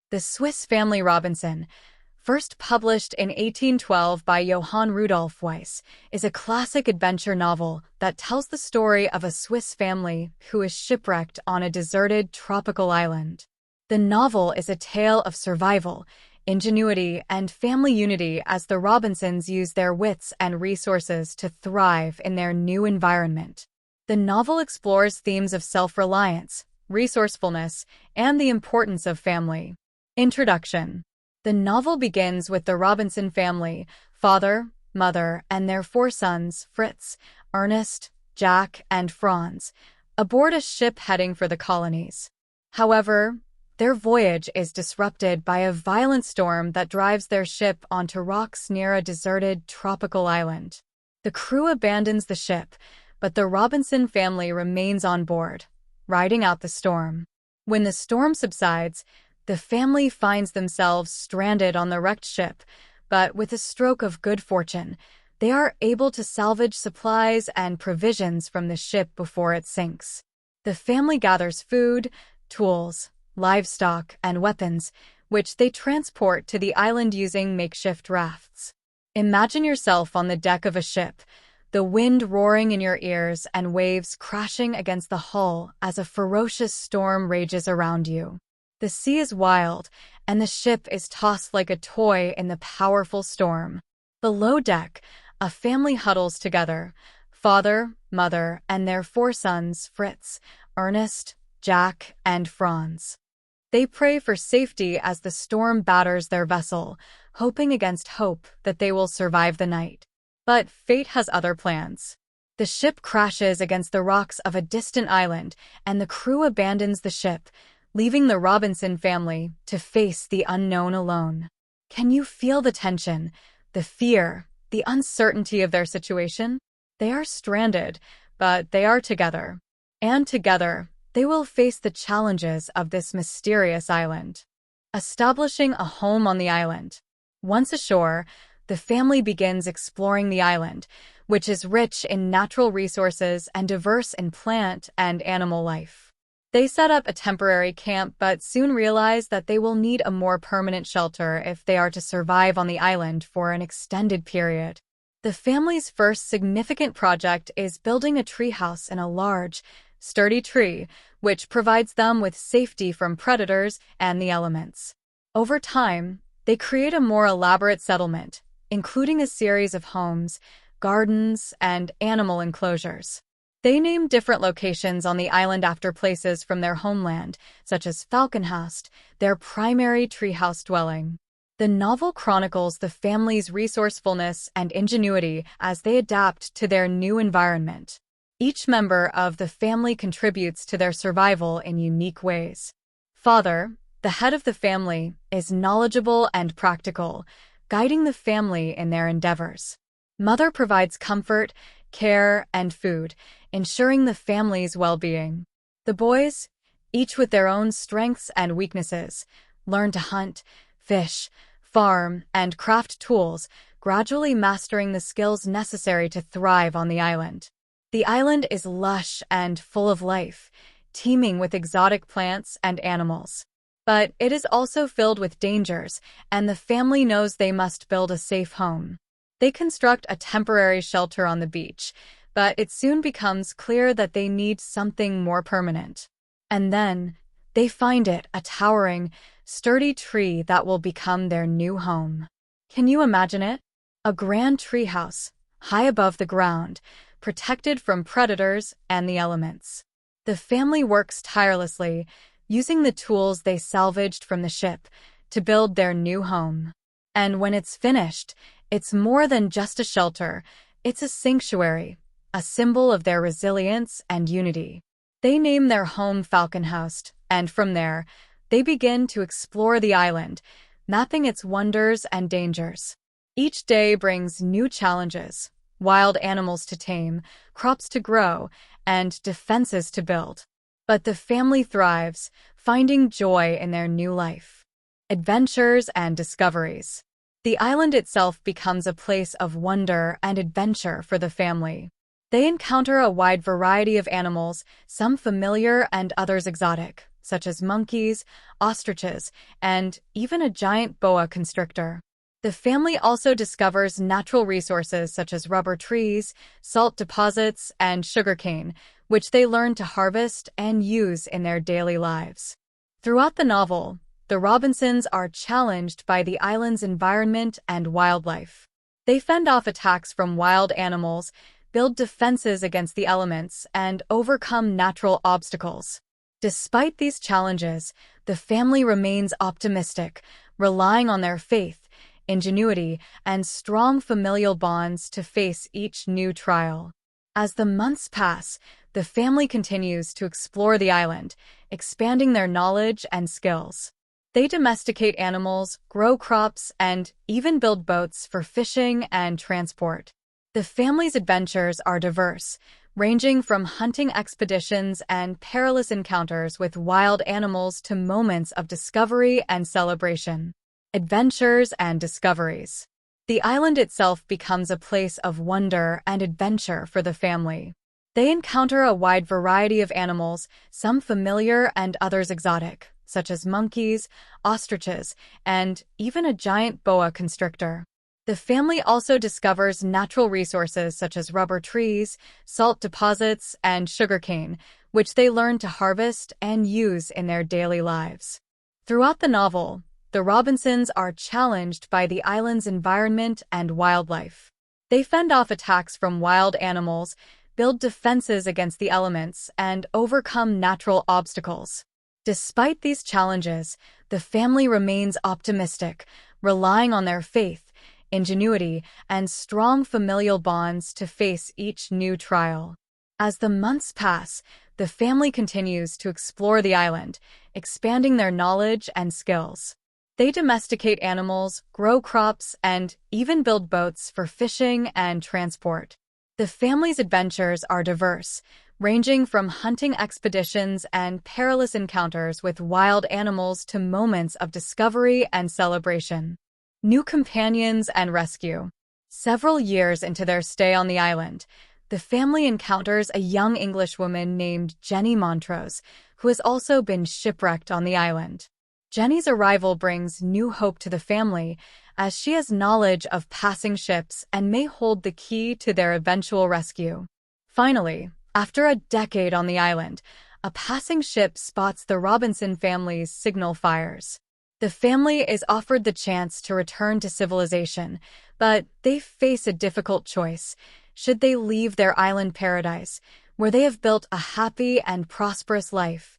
The Swiss Family Robinson, first published in 1812 by Johann Rudolf Wyss, is a classic adventure novel that tells the story of a Swiss family who is shipwrecked on a deserted tropical island. The novel is a tale of survival, ingenuity, and family unity as the Robinsons use their wits and resources to thrive in their new environment. The novel explores themes of self-reliance, resourcefulness, and the importance of family. Introduction. The novel begins with the Robinson family, father, mother, and their four sons, Fritz, Ernest, Jack, and Franz, aboard a ship heading for the colonies. However, their voyage is disrupted by a violent storm that drives their ship onto rocks near a deserted tropical island. The crew abandons the ship, but the Robinson family remains on board, riding out the storm. When the storm subsides, the family finds themselves stranded on the wrecked ship, but with a stroke of good fortune, they are able to salvage supplies and provisions from the ship before it sinks. The family gathers food, tools, livestock, and weapons, which they transport to the island using makeshift rafts. Imagine yourself on the deck of a ship, the wind roaring in your ears and waves crashing against the hull as a ferocious storm rages around you. The sea is wild, and the ship is tossed like a toy in the powerful storm. Below deck, a family huddles together, father, mother, and their four sons, Fritz, Ernest, Jack, and Franz. They pray for safety as the storm batters their vessel, hoping against hope that they will survive the night. But fate has other plans. The ship crashes against the rocks of a distant island, and the crew abandons the ship, leaving the Robinson family to face the unknown alone. Can you feel the tension, the fear, the uncertainty of their situation? They are stranded, but they are together. And together, they will face the challenges of this mysterious island. Establishing a home on the island. Once ashore, the family begins exploring the island, which is rich in natural resources and diverse in plant and animal life. They set up a temporary camp but soon realize that they will need a more permanent shelter if they are to survive on the island for an extended period. The family's first significant project is building a treehouse in a large, sturdy tree, which provides them with safety from predators and the elements. Over time, they create a more elaborate settlement, including a series of homes, gardens, and animal enclosures. They name different locations on the island after places from their homeland, such as Falconhast, their primary treehouse dwelling. The novel chronicles the family's resourcefulness and ingenuity as they adapt to their new environment. Each member of the family contributes to their survival in unique ways. Father, the head of the family, is knowledgeable and practical, guiding the family in their endeavors. Mother provides comfort, care, and food, ensuring the family's well-being. The boys, each with their own strengths and weaknesses, learn to hunt, fish, farm, and craft tools, gradually mastering the skills necessary to thrive on the island. The island is lush and full of life, teeming with exotic plants and animals. But it is also filled with dangers, and the family knows they must build a safe home. They construct a temporary shelter on the beach, but it soon becomes clear that they need something more permanent. And then, they find it, a towering, sturdy tree that will become their new home. Can you imagine it? A grand treehouse, high above the ground, protected from predators and the elements. The family works tirelessly, using the tools they salvaged from the ship to build their new home. And when it's finished, it's more than just a shelter, it's a sanctuary, a symbol of their resilience and unity. They name their home Falconhast, and from there, they begin to explore the island, mapping its wonders and dangers. Each day brings new challenges, wild animals to tame, crops to grow, and defenses to build. But the family thrives, finding joy in their new life. Adventures and discoveries. The island itself becomes a place of wonder and adventure for the family. They encounter a wide variety of animals, some familiar and others exotic, such as monkeys, ostriches, and even a giant boa constrictor. The family also discovers natural resources such as rubber trees, salt deposits, and sugarcane, which they learn to harvest and use in their daily lives. Throughout the novel, the Robinsons are challenged by the island's environment and wildlife. They fend off attacks from wild animals, build defenses against the elements, and overcome natural obstacles. Despite these challenges, the family remains optimistic, relying on their faith, ingenuity, and strong familial bonds to face each new trial. As the months pass, the family continues to explore the island, expanding their knowledge and skills. They domesticate animals, grow crops, and even build boats for fishing and transport. The family's adventures are diverse, ranging from hunting expeditions and perilous encounters with wild animals to moments of discovery and celebration. Adventures and discoveries. The island itself becomes a place of wonder and adventure for the family. They encounter a wide variety of animals, some familiar and others exotic, such as monkeys, ostriches, and even a giant boa constrictor. The family also discovers natural resources such as rubber trees, salt deposits, and sugarcane, which they learn to harvest and use in their daily lives. Throughout the novel, the Robinsons are challenged by the island's environment and wildlife. They fend off attacks from wild animals, build defenses against the elements, and overcome natural obstacles. Despite these challenges, the family remains optimistic, relying on their faith, ingenuity, and strong familial bonds to face each new trial. As the months pass, the family continues to explore the island, expanding their knowledge and skills. They domesticate animals, grow crops, and even build boats for fishing and transport. The family's adventures are diverse, ranging from hunting expeditions and perilous encounters with wild animals to moments of discovery and celebration. New companions and rescue. Several years into their stay on the island, the family encounters a young Englishwoman named Jenny Montrose, who has also been shipwrecked on the island. Jenny's arrival brings new hope to the family, as she has knowledge of passing ships and may hold the key to their eventual rescue. Finally, after a decade on the island, a passing ship spots the Robinson family's signal fires. The family is offered the chance to return to civilization, but they face a difficult choice. Should they leave their island paradise, where they have built a happy and prosperous life,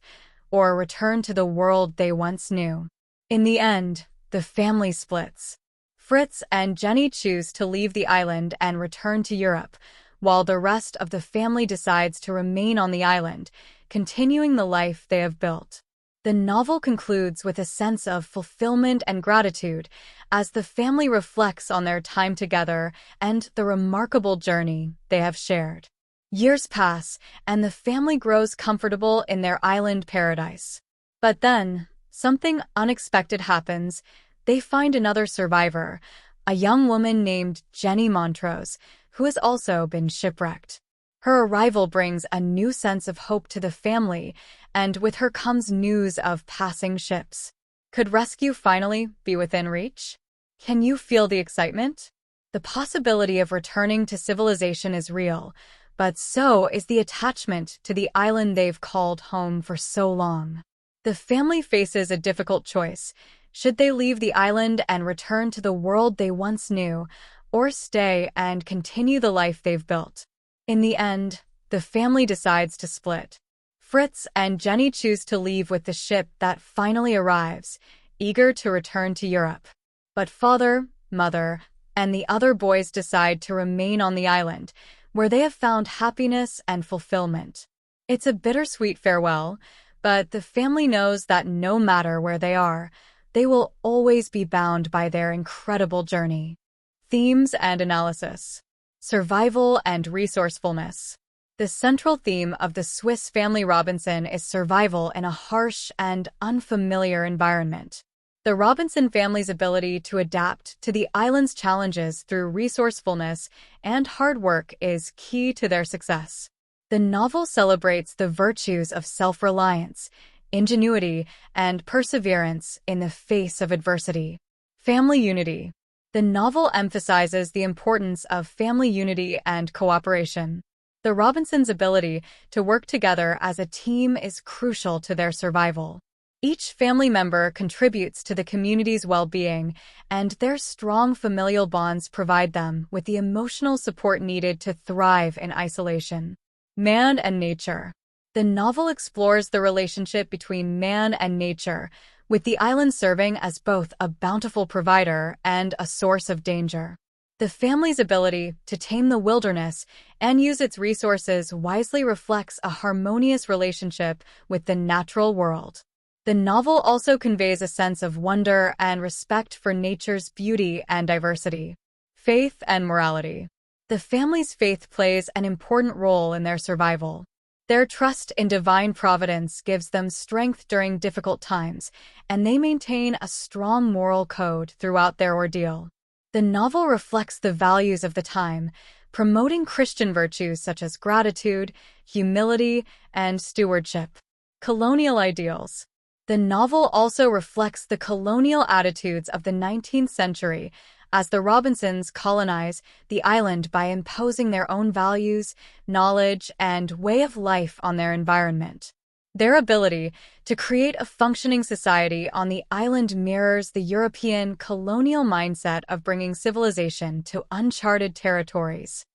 or return to the world they once knew? In the end, the family splits. Fritz and Jenny choose to leave the island and return to Europe, while the rest of the family decides to remain on the island, continuing the life they have built. The novel concludes with a sense of fulfillment and gratitude as the family reflects on their time together and the remarkable journey they have shared. Years pass, and the family grows comfortable in their island paradise. But then, something unexpected happens. They find another survivor, a young woman named Jenny Montrose, who has also been shipwrecked. Her arrival brings a new sense of hope to the family, and with her comes news of passing ships. Could rescue finally be within reach? Can you feel the excitement? The possibility of returning to civilization is real, but so is the attachment to the island they've called home for so long. The family faces a difficult choice. Should they leave the island and return to the world they once knew, or stay and continue the life they've built? In the end, the family decides to split. Fritz and Jenny choose to leave with the ship that finally arrives, eager to return to Europe. But father, mother, and the other boys decide to remain on the island, where they have found happiness and fulfillment. It's a bittersweet farewell, but the family knows that no matter where they are, they will always be bound by their incredible journey. Themes and analysis. Survival and resourcefulness. The central theme of the Swiss Family Robinson is survival in a harsh and unfamiliar environment. The Robinson family's ability to adapt to the island's challenges through resourcefulness and hard work is key to their success. The novel celebrates the virtues of self-reliance, ingenuity, and perseverance in the face of adversity. Family unity. The novel emphasizes the importance of family unity and cooperation. The Robinsons' ability to work together as a team is crucial to their survival. Each family member contributes to the community's well-being, and their strong familial bonds provide them with the emotional support needed to thrive in isolation. Man and nature. The novel explores the relationship between man and nature, with the island serving as both a bountiful provider and a source of danger. The family's ability to tame the wilderness and use its resources wisely reflects a harmonious relationship with the natural world. The novel also conveys a sense of wonder and respect for nature's beauty and diversity. Faith and morality. The family's faith plays an important role in their survival. Their trust in divine providence gives them strength during difficult times, and they maintain a strong moral code throughout their ordeal. The novel reflects the values of the time, promoting Christian virtues such as gratitude, humility, and stewardship. Colonial ideals. The novel also reflects the colonial attitudes of the 19th century, as the Robinsons colonize the island by imposing their own values, knowledge, and way of life on their environment. Their ability to create a functioning society on the island mirrors the European colonial mindset of bringing civilization to uncharted territories.